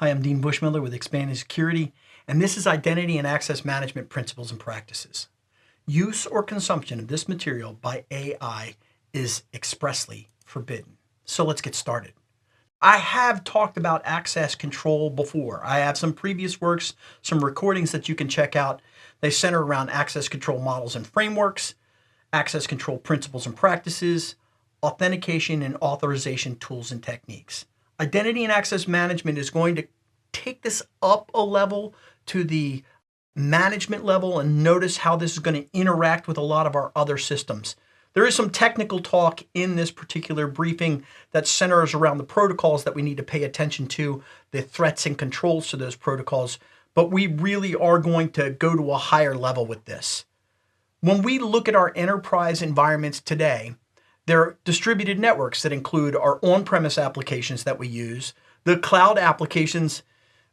Hi, I'm Dean Bushmiller with Expanding Security, and this is Identity and Access Management Principles and Practices. Use or consumption of this material by AI is expressly forbidden. So let's get started. I have talked about access control before. I have some previous works, some recordings that you can check out. They center around access control models and frameworks, access control principles and practices, authentication and authorization tools and techniques. Identity and access management is going to take this up a level to the management level and notice how this is going to interact with a lot of our other systems. There is some technical talk in this particular briefing that centers around the protocols that we need to pay attention to, the threats and controls to those protocols, but we really are going to go to a higher level with this. When we look at our enterprise environments today, there are distributed networks that include our on-premise applications that we use, the cloud applications,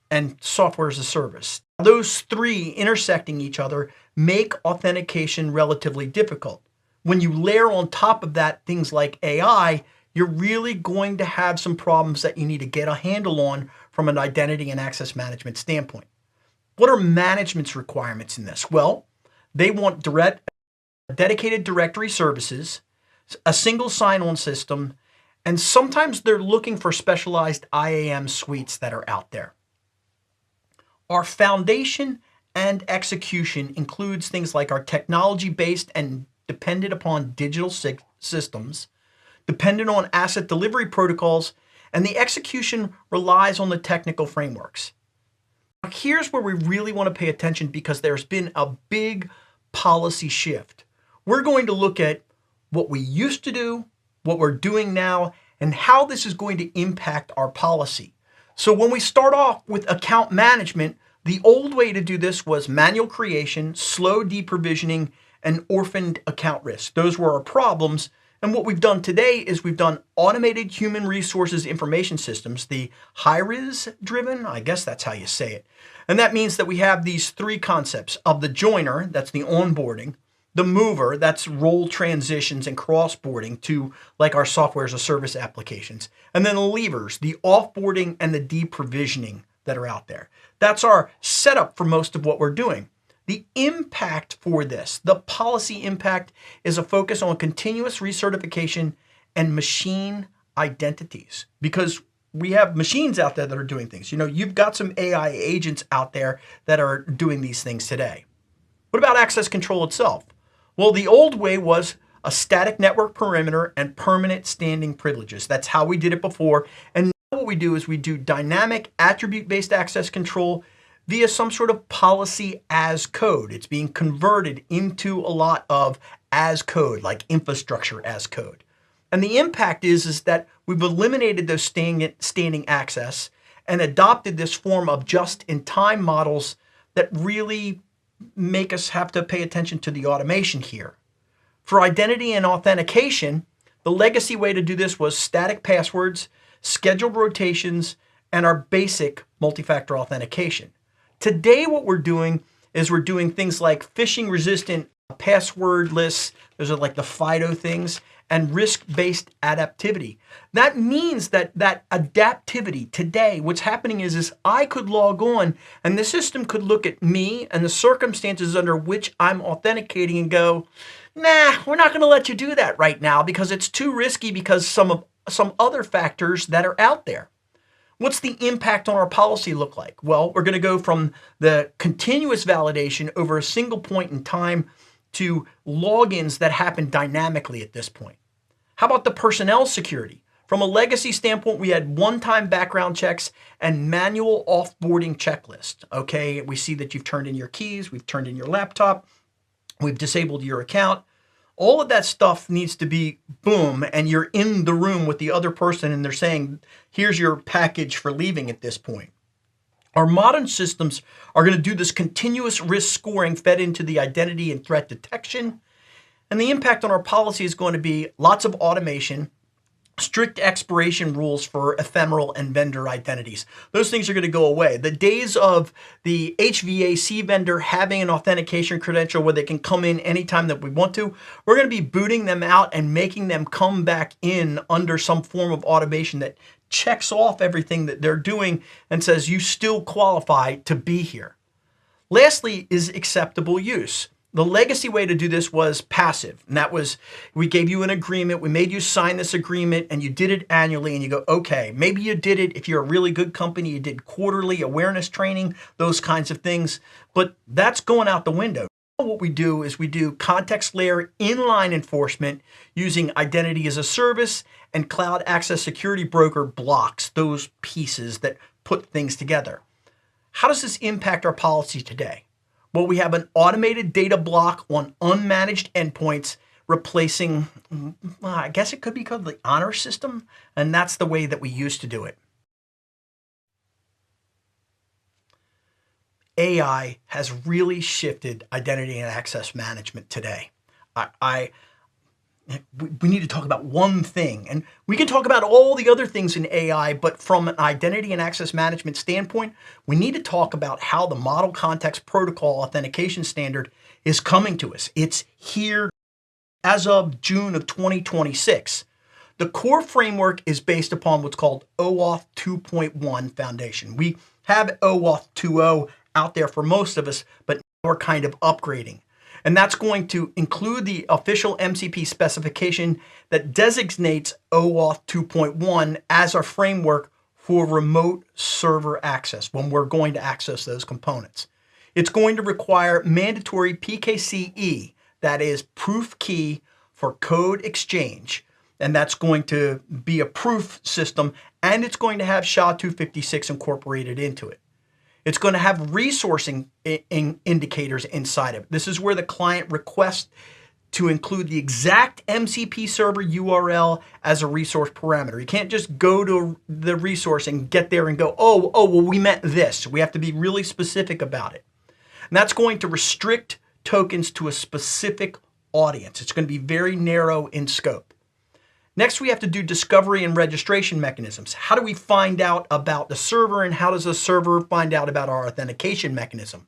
and software as a service. Those three intersecting each other make authentication relatively difficult. When you layer on top of that things like AI, you're really going to have some problems that you need to get a handle on from an identity and access management standpoint. What are management's requirements in this? Well, they want dedicated directory services, a single sign-on system, and sometimes they're looking for specialized IAM suites that are out there. Our foundation and execution includes things like our technology-based and dependent upon digital systems, dependent on asset delivery protocols, and the execution relies on the technical frameworks. Now, here's where we really want to pay attention because there's been a big policy shift. We're going to look at what we used to do, what we're doing now, and how this is going to impact our policy. So when we start off with account management, the old way to do this was manual creation, slow deprovisioning, and orphaned account risk. Those were our problems. And what we've done today is we've done automated human resources information systems, the high-res driven, I guess that's how you say it. And that means that we have these three concepts of the joiner, that's the onboarding, the mover, that's role transitions and crossboarding to like our software as a service applications. And then the levers, the offboarding and the deprovisioning that are out there. That's our setup for most of what we're doing. The impact for this, the policy impact, is a focus on continuous recertification and machine identities, because we have machines out there that are doing things. You know, you've got some AI agents out there that are doing these things today. What about access control itself? Well, the old way was a static network perimeter and permanent standing privileges. That's how we did it before. And now what we do is we do dynamic attribute-based access control via some sort of policy as code. It's being converted into a lot of as code, like infrastructure as code. And the impact is that we've eliminated those standing access and adopted this form of just-in-time models that really make us have to pay attention to the automation here. For identity and authentication, the legacy way to do this was static passwords, scheduled rotations, and our basic multi-factor authentication. Today, what we're doing is we're doing things like phishing resistant passwordless, those are like the FIDO things, and risk-based adaptivity. That means that adaptivity today, what's happening is I could log on and the system could look at me and the circumstances under which I'm authenticating and go, nah, we're not gonna let you do that right now because it's too risky because some other factors that are out there. What's the impact on our policy look like? Well, we're gonna go from the continuous validation over a single point in time to logins that happen dynamically at this point. How about the personnel security? From a legacy standpoint, we had one-time background checks and manual offboarding checklist. Okay, we see that you've turned in your keys, we've turned in your laptop, we've disabled your account. All of that stuff needs to be boom, and you're in the room with the other person and they're saying, here's your package for leaving at this point. Our modern systems are going to do this continuous risk scoring fed into the identity and threat detection. And the impact on our policy is going to be lots of automation, strict expiration rules for ephemeral and vendor identities. Those things are going to go away. The days of the HVAC vendor having an authentication credential where they can come in anytime that we want to, we're going to be booting them out and making them come back in under some form of automation that checks off everything that they're doing and says you still qualify to be here. Lastly is acceptable use. The legacy way to do this was passive, and that was we gave you an agreement, we made you sign this agreement, and you did it annually, and you go, okay, maybe you did it, if you're a really good company, you did quarterly awareness training, those kinds of things, but that's going out the window. What we do is we do context layer inline enforcement using identity as a service and cloud access security broker blocks, those pieces that put things together. How does this impact our policy today? Well, we have an automated data block on unmanaged endpoints replacing, I guess it could be called the honor system, and that's the way that we used to do it. AI has really shifted identity and access management today. We need to talk about one thing, and we can talk about all the other things in AI, but from an identity and access management standpoint, we need to talk about how the model context protocol authentication standard is coming to us. It's here as of June of 2026. The core framework is based upon what's called OAuth 2.1 foundation. We have OAuth 2.0 out there for most of us, but now we're kind of upgrading. And that's going to include the official MCP specification that designates OAuth 2.1 as our framework for remote server access when we're going to access those components. It's going to require mandatory PKCE, that is proof key for code exchange, and that's going to be a proof system, and it's going to have SHA-256 incorporated into it. It's going to have resourcing indicators inside of it. This is where the client requests to include the exact MCP server URL as a resource parameter. You can't just go to the resource and get there and go, oh, well, we meant this. We have to be really specific about it. And that's going to restrict tokens to a specific audience. It's going to be very narrow in scope. Next, we have to do discovery and registration mechanisms. How do we find out about the server, and how does the server find out about our authentication mechanism?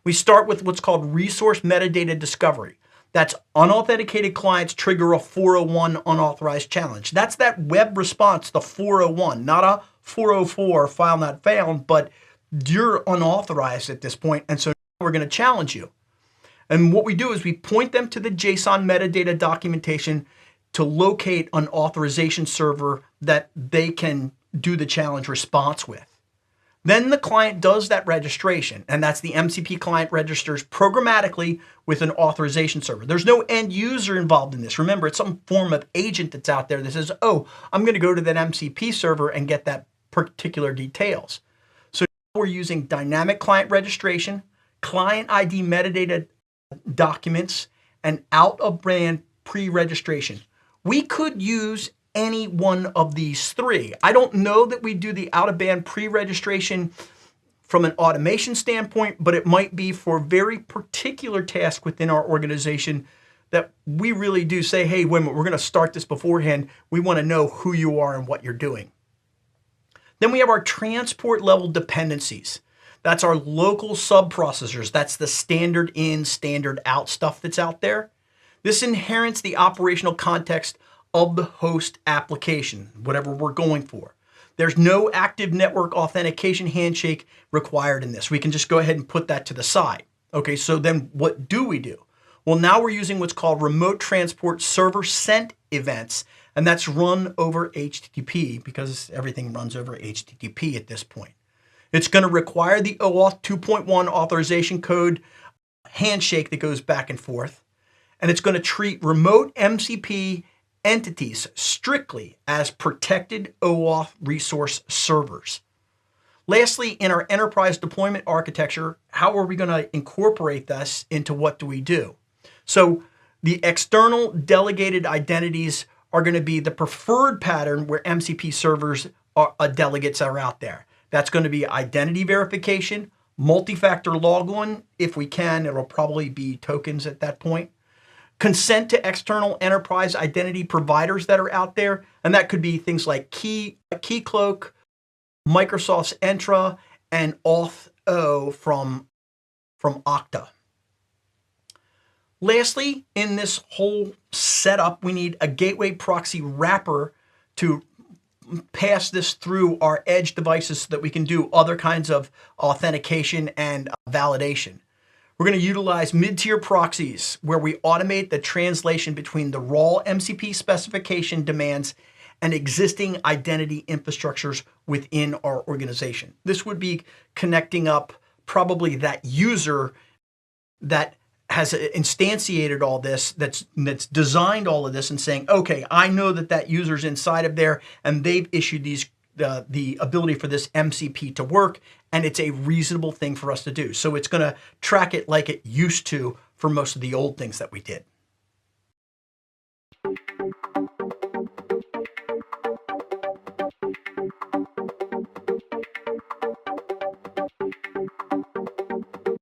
We start with what's called resource metadata discovery. That's unauthenticated clients trigger a 401 unauthorized challenge. That's that web response, the 401, not a 404 file not found, but you're unauthorized at this point, and so we're going to challenge you. And what we do is we point them to the JSON metadata documentation to locate an authorization server that they can do the challenge response with. Then the client does that registration, and that's the MCP client registers programmatically with an authorization server. There's no end user involved in this. Remember, it's some form of agent that's out there that says, oh, I'm going to go to that MCP server and get that particular details. So we're using dynamic client registration, client ID metadata documents, and out-of-band pre-registration. We could use any one of these three. I don't know that we do the out-of-band pre-registration from an automation standpoint, but it might be for very particular tasks within our organization that we really do say, hey, wait a minute, we're going to start this beforehand. We want to know who you are and what you're doing. Then we have our transport level dependencies. That's our local sub-processors. That's the standard in, standard out stuff that's out there. This inherits the operational context of the host application, whatever we're going for. There's no active network authentication handshake required in this. We can just go ahead and put that to the side. Okay, so then what do we do? Well, now we're using what's called remote transport server sent events, and that's run over HTTP because everything runs over HTTP at this point. It's going to require the OAuth 2.1 authorization code handshake that goes back and forth. And it's going to treat remote MCP entities strictly as protected OAuth resource servers. Lastly, in our enterprise deployment architecture, how are we going to incorporate this into what do we do? So the external delegated identities are going to be the preferred pattern where MCP servers delegates are out there. That's going to be identity verification, multi-factor logon. If we can, it'll probably be tokens at that point. Consent to external enterprise identity providers that are out there, and that could be things like Keycloak, Microsoft's Entra, and Auth0 from Okta. Lastly, in this whole setup, we need a gateway proxy wrapper to pass this through our edge devices so that we can do other kinds of authentication and validation. We're going to utilize mid-tier proxies where we automate the translation between the raw MCP specification demands and existing identity infrastructures within our organization. This would be connecting up probably that user that has instantiated all this, that's designed all of this, and saying, okay, I know that that user's inside of there and they've issued these the ability for this MCP to work, and it's a reasonable thing for us to do. So it's going to track it like it used to for most of the old things that we did.